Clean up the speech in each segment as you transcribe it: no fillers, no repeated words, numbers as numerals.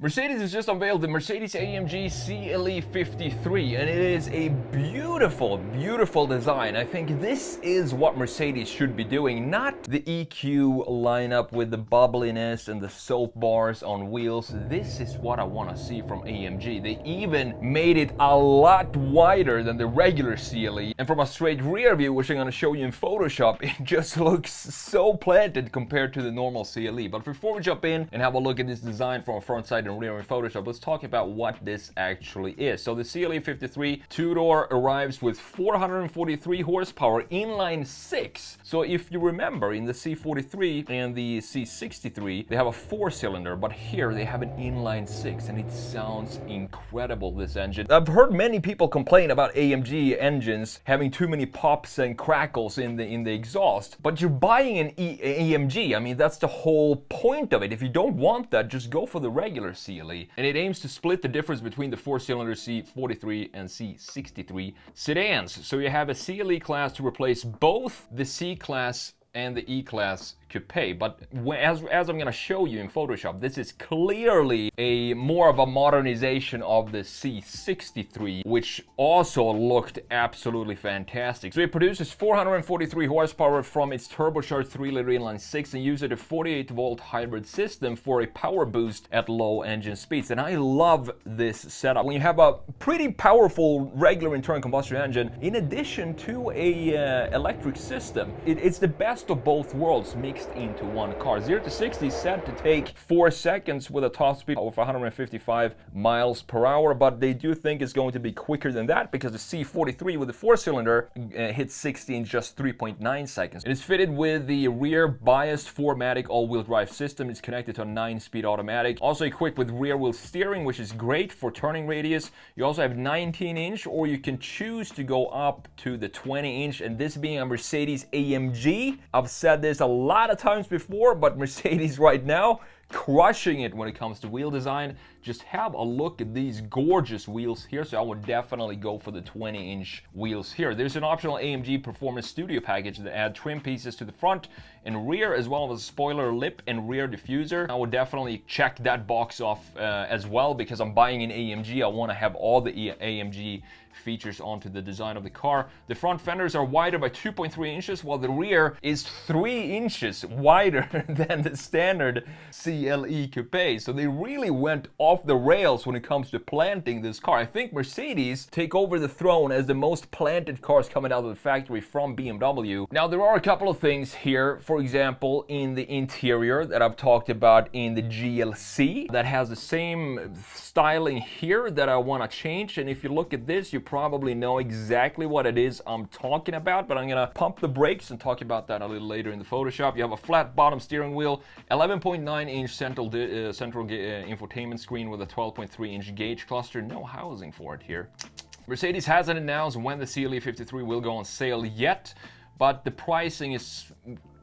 Mercedes has just unveiled the Mercedes-AMG CLE 53, and it is a beautiful, beautiful design. I think this is what Mercedes should be doing, not the EQ lineup with the bubbliness and the soap bars on wheels. This is what I want to see from AMG. They even made it a lot wider than the regular CLE, and from a straight rear view, which I'm going to show you in Photoshop, it just looks so planted compared to the normal CLE. But before we jump in and have a look at this design from a front side and rear in Photoshop, let's talk about what this actually is. So the CLE 53 two-door arrives with 443 horsepower, inline 6. So if you remember, in the C43 and the C63, they have a 4-cylinder, but here they have an inline 6, and it sounds incredible, this engine. I've heard many people complain about AMG engines having too many pops and crackles in the exhaust, but you're buying an AMG. I mean, that's the whole point of it. If you don't want that, just go for the regular CLE. And it aims to split the difference between the 4-cylinder C43 and C63 sedans. So you have a CLE class to replace both the C-Class and the E-Class Coupe, but as I'm going to show you in Photoshop, this is clearly a more of a modernization of the C63, which also looked absolutely fantastic. So it produces 443 horsepower from its turbocharged 3-liter inline 6 and uses a 48-volt hybrid system for a power boost at low engine speeds. And I love this setup. When you have a pretty powerful regular internal combustion engine, in addition to a electric system, it's the best of both worlds mixed into one car. 0 to 60 is said to take 4 seconds with a top speed of 155 miles per hour, but they do think it's going to be quicker than that because the C43 with the 4-cylinder hits 60 in just 3.9 seconds. It is fitted with the rear biased 4MATIC all-wheel drive system. It's connected to a 9-speed automatic. Also equipped with rear wheel steering, which is great for turning radius. You also have 19-inch, or you can choose to go up to the 20-inch, and this being a Mercedes AMG, I've said this a lot of times before, but Mercedes right now crushing it when it comes to wheel design. Just have a look at these gorgeous wheels here, so I would definitely go for the 20-inch wheels here. There's an optional AMG Performance Studio package that add trim pieces to the front and rear, as well as a spoiler lip and rear diffuser. I would definitely check that box off as well, because I'm buying an AMG. I want to have all the AMG features onto the design of the car. The front fenders are wider by 2.3 inches, while the rear is 3 inches wider than the standard CLE Coupe. So they really went off the rails when it comes to planting this car. I think Mercedes take over the throne as the most planted cars coming out of the factory from BMW. Now, there are a couple of things here, for example, in the interior that I've talked about in the GLC that has the same styling here that I want to change. And if you look at this, you probably know exactly what it is I'm talking about, but I'm gonna pump the brakes and talk about that a little later in the Photoshop. You have a flat bottom steering wheel, 11.9-inch central infotainment screen with a 12.3-inch gauge cluster. No housing for it here. Mercedes hasn't announced when the CLE 53 will go on sale yet, but the pricing is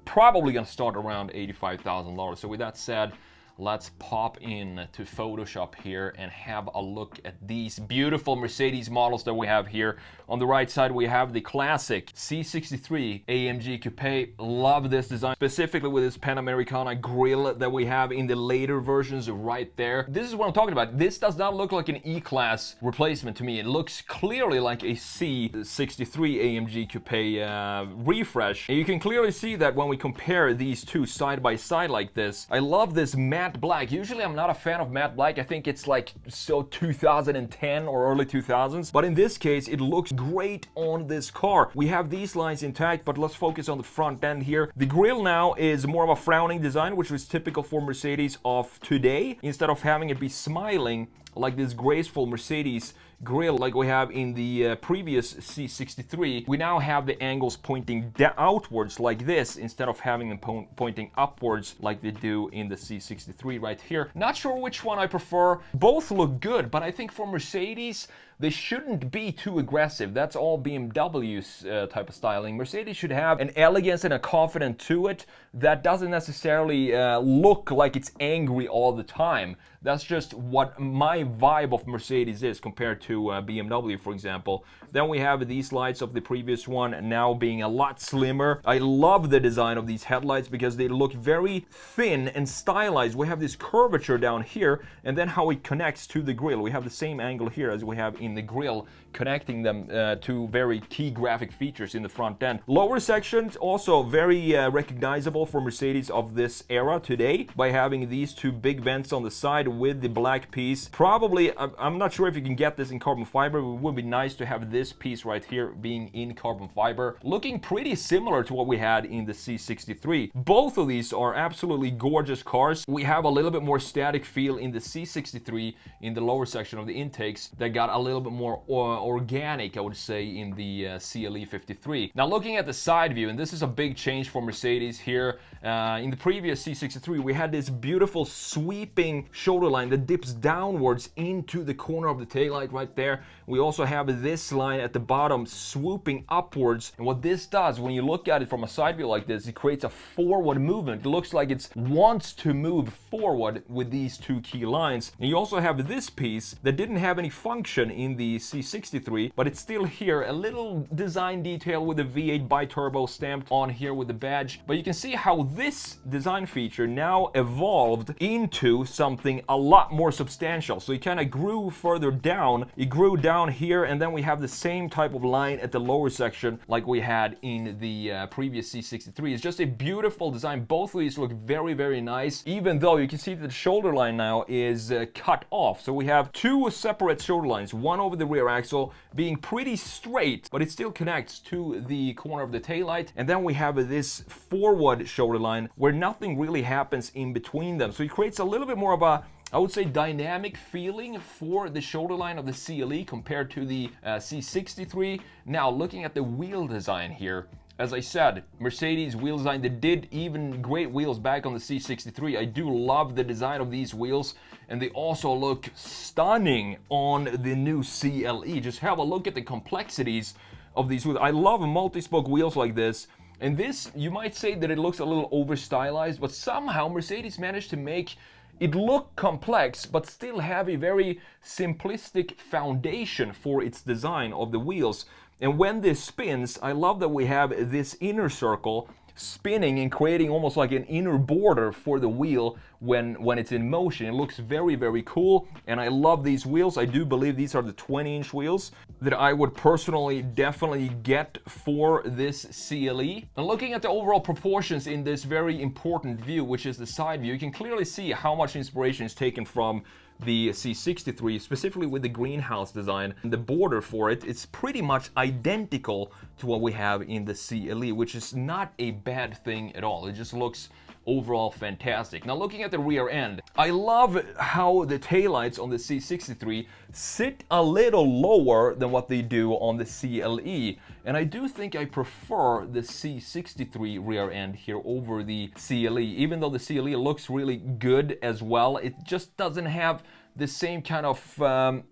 probably gonna start around $85,000. So with that said, let's pop in to Photoshop here and have a look at these beautiful Mercedes models that we have here. On the right side, we have the classic C63 AMG Coupe. Love this design, specifically with this Panamericana grille that we have in the later versions right there. This is what I'm talking about. This does not look like an E-Class replacement to me. It looks clearly like a C63 AMG Coupe refresh. And you can clearly see that when we compare these two side by side like this. I love this matte black. Usually I'm not a fan of matte black. I think it's like so 2010 or early 2000s, but in this case it looks great on this car. We have these lines intact, but let's focus on the front end here. The grille now is more of a frowning design, which was typical for Mercedes of today. Instead of having it be smiling like this graceful Mercedes grille like we have in the previous C63, we now have the angles pointing outwards like this instead of having them pointing upwards like they do in the C63 right here. Not sure which one I prefer. Both look good, but I think for Mercedes, they shouldn't be too aggressive. That's all BMW's type of styling. Mercedes should have an elegance and a confidence to it that doesn't necessarily look like it's angry all the time. That's just what my vibe of Mercedes is compared to BMW, for example. Then we have these lights of the previous one now being a lot slimmer. I love the design of these headlights because they look very thin and stylized. We have this curvature down here, and then how it connects to the grille. We have the same angle here as we have in the grille, connecting them to very key graphic features in the front end. Lower sections also very recognizable for Mercedes of this era today by having these two big vents on the side with the black piece. Probably, I'm not sure if you can get this in carbon fiber, but it would be nice to have this piece right here being in carbon fiber, looking pretty similar to what we had in the C63. Both of these are absolutely gorgeous cars. We have a little bit more static feel in the C63 in the lower section of the intakes that got a little bit more organic, I would say, in the CLE 53. Now looking at the side view, and this is a big change for Mercedes here. In the previous C63 we had this beautiful sweeping shoulder line that dips downwards into the corner of the taillight right there. We also have this line at the bottom swooping upwards, and what this does when you look at it from a side view like this, it creates a forward movement. It looks like it wants to move forward with these two key lines. And you also have this piece that didn't have any function in the C63, but it's still here, a little design detail with the V8 biturbo stamped on here with the badge. But you can see how this design feature now evolved into something a lot more substantial. So it kind of grew further down. It grew down here, and then we have the same type of line at the lower section like we had in the previous C63. It's just a beautiful design. Both of these look very, very nice, even though you can see that the shoulder line now is cut off. So we have two separate shoulder lines, one over the rear axle being pretty straight, but it still connects to the corner of the taillight. And then we have this forward shoulder line where nothing really happens in between them. So it creates a little bit more of a, I would say, dynamic feeling for the shoulder line of the CLE compared to the C63. Now, looking at the wheel design here, as I said, Mercedes wheel design, they did even great wheels back on the C63. I do love the design of these wheels, and they also look stunning on the new CLE. Just have a look at the complexities of these wheels. I love multi-spoke wheels like this. And this, you might say that it looks a little over-stylized, but somehow Mercedes managed to make it look complex, but still have a very simplistic foundation for its design of the wheels. And when this spins, I love that we have this inner circle spinning and creating almost like an inner border for the wheel when it's in motion. It looks very, very cool, and I love these wheels. I do believe these are the 20-inch wheels that I would personally definitely get for this CLE. And looking at the overall proportions in this very important view, which is the side view, you can clearly see how much inspiration is taken from the C63, specifically with the greenhouse design and the border for it. It's pretty much identical to what we have in the CLE, which is not a bad thing at all. It just looks overall fantastic. Now looking at the rear end, I love how the taillights on the C63 sit a little lower than what they do on the CLE, and I do think I prefer the C63 rear end here over the CLE. Even though the CLE looks really good as well, it just doesn't have the same kind of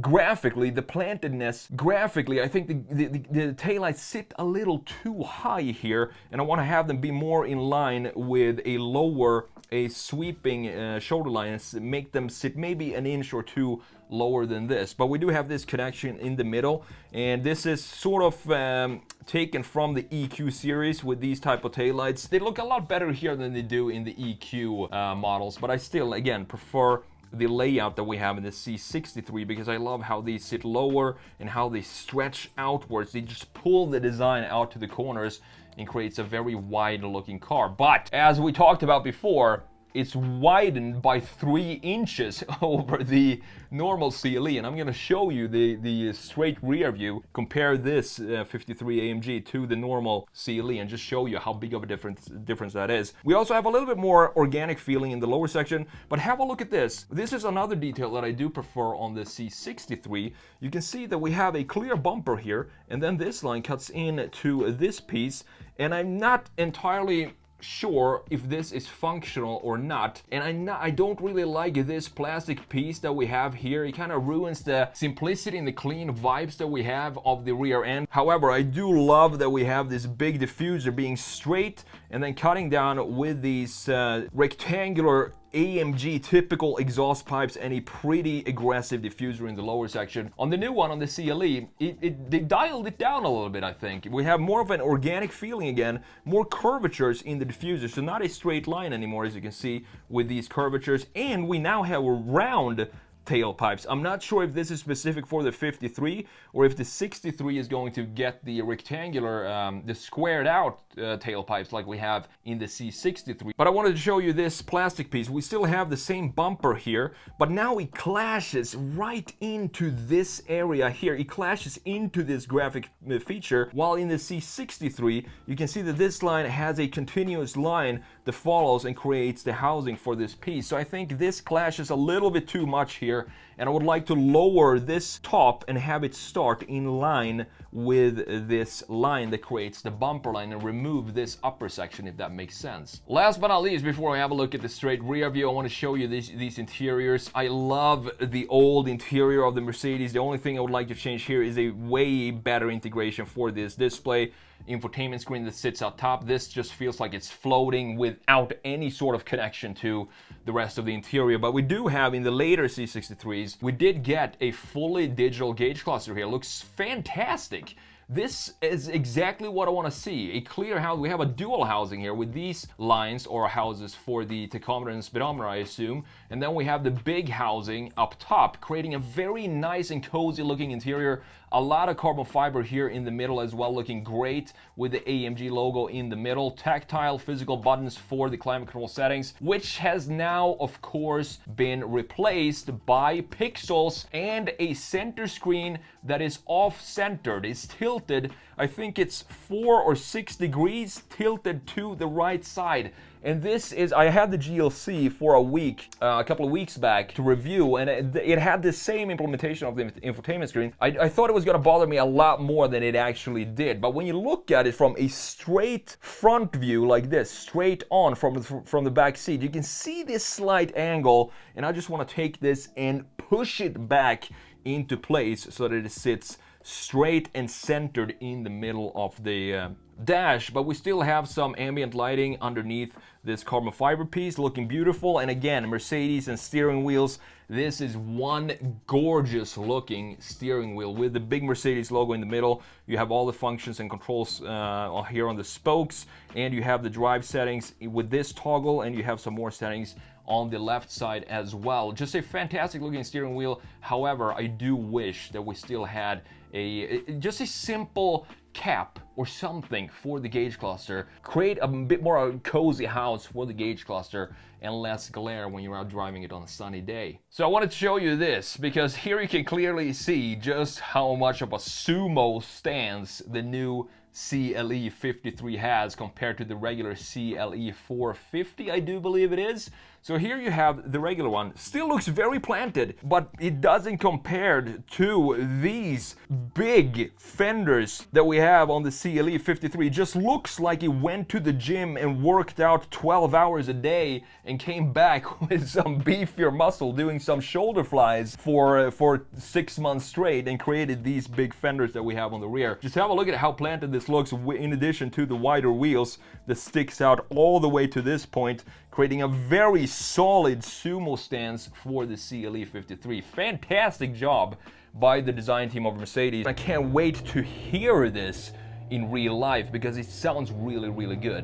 graphically, the plantedness. Graphically, I think the taillights sit a little too high here, and I want to have them be more in line with a sweeping shoulder line, and make them sit maybe an inch or two lower than this. But we do have this connection in the middle, and this is sort of taken from the EQ series with these type of taillights. They look a lot better here than they do in the EQ models, but I still, again, prefer the layout that we have in the C63 because I love how they sit lower and how they stretch outwards. They just pull the design out to the corners and creates a very wide looking car. But as we talked about before, it's widened by 3 inches over the normal CLE, and I'm going to show you the straight rear view, compare this 53 AMG to the normal CLE, and just show you how big of a difference that is. We also have a little bit more organic feeling in the lower section, but have a look at this. This is another detail that I do prefer on the C63. You can see that we have a clear bumper here, and then this line cuts in to this piece, and I'm not entirely sure if this is functional or not, and I don't really like this plastic piece that we have here. It kind of ruins the simplicity and the clean vibes that we have of the rear end. However, I do love that we have this big diffuser being straight and then cutting down with these rectangular AMG typical exhaust pipes and a pretty aggressive diffuser in the lower section. On the new one, on the CLE, they dialed it down a little bit, I think. We have more of an organic feeling again, more curvatures in the diffuser, so not a straight line anymore, as you can see with these curvatures, and we now have a round tailpipes. I'm not sure if this is specific for the 53 or if the 63 is going to get the rectangular, the squared out tailpipes like we have in the C63. But I wanted to show you this plastic piece. We still have the same bumper here, but now it clashes right into this area here. It clashes into this graphic feature, while in the C63 you can see that this line has a continuous line that follows and creates the housing for this piece. So I think this clashes a little bit too much here, and I would like to lower this top and have it start in line with this line that creates the bumper line and remove this upper section, if that makes sense. Last but not least, before we have a look at the straight rear view, I want to show you these interiors. I love the old interior of the Mercedes. The only thing I would like to change here is a way better integration for this display. Infotainment screen that sits on top. This just feels like it's floating without any sort of connection to the rest of the interior. But we do have, in the later C63s, we did get a fully digital gauge cluster here. It looks fantastic. This is exactly what I want to see. A clear house. We have a dual housing here with these lines or houses for the tachometer and speedometer, I assume. And then we have the big housing up top, creating a very nice and cozy looking interior. A lot of carbon fiber here in the middle as well, looking great with the AMG logo in the middle. Tactile physical buttons for the climate control settings, which has now, of course, been replaced by pixels and a center screen that is off-centered. It's tilted, I think it's 4 or 6 degrees tilted to the right side. And this is, I had the GLC for a week, a couple of weeks back to review, and it had the same implementation of the infotainment screen. I thought it was going to bother me a lot more than it actually did. But when you look at it from a straight front view like this, straight on from the back seat, you can see this slight angle, and I just want to take this and push it back into place so that it sits straight and centered in the middle of the dash. But we still have some ambient lighting underneath this carbon fiber piece, looking beautiful. And again, Mercedes and steering wheels. This is one gorgeous looking steering wheel with the big Mercedes logo in the middle. You have all the functions and controls here on the spokes, and you have the drive settings with this toggle, and you have some more settings on the left side as well. Just a fantastic looking steering wheel. However, I do wish that we still had just a simple cap or something for the gauge cluster. Create a bit more of a cozy house for the gauge cluster and less glare when you're out driving it on a sunny day. So I wanted to show you this because here you can clearly see just how much of a sumo stance the new CLE 53 has compared to the regular CLE 450, I do believe it is. So here you have the regular one. Still looks very planted, but it doesn't compare to these big fenders that we have on the CLE 53. It just looks like it went to the gym and worked out 12 hours a day and came back with some beefier muscle doing some shoulder flies for 6 months straight and created these big fenders that we have on the rear. Just have a look at how planted this looks in addition to the wider wheels that sticks out all the way to this point, creating a very solid sumo stance for the CLE 53. Fantastic job by the design team of Mercedes. I can't wait to hear this in real life because it sounds really, really good.